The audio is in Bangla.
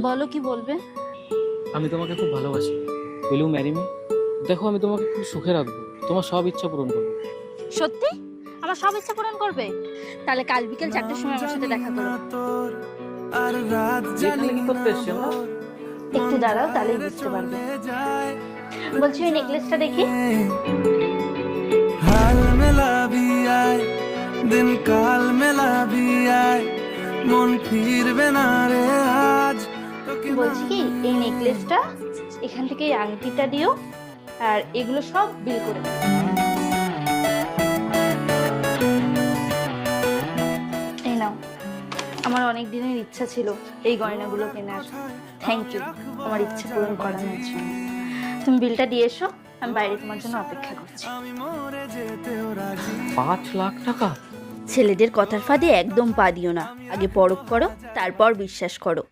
বলো কি বলবে? আমি তোমাকে খুব ভালোবাসি। Will you marry me? দেখো, আমি তোমাকে খুব সুখে রাখবো, তোমার সব ইচ্ছা পূরণ করবো। সত্যি? আমার সব ইচ্ছা পূরণ করবে? তাহলে কাল বিকেল 4টার সময় আমার সাথে দেখা করো। এখানে কি করতে এসছি আমরা? একটু দাঁড়াও, তাহলেই বুঝতে পারবে। বলছি ওই নেকলেসটা দেখি। हाल मिला भी आए दिन काल मिला भी आए मन फिरবে না রে আজ। বলছি কি, এই নেকলেসটা, এখান থেকে এই আংটিটা দিও, আর এগুলো সব বিল করে দাও। এই নাও, আমার অনেক দিনের ইচ্ছা ছিল এই গয়নাগুলো কেনার। থ্যাংক ইউ আমার ইচ্ছা পূরণ করানোর জন্য। তুমি বিলটা দিয়ে এসো, আমি বাইরে তোমার জন্য অপেক্ষা করছি। 5 লাখ টাকা? ছেলেদের কথার ফাঁদে একদম পা দিও না, আগে পরখ করো, তারপর বিশ্বাস করো।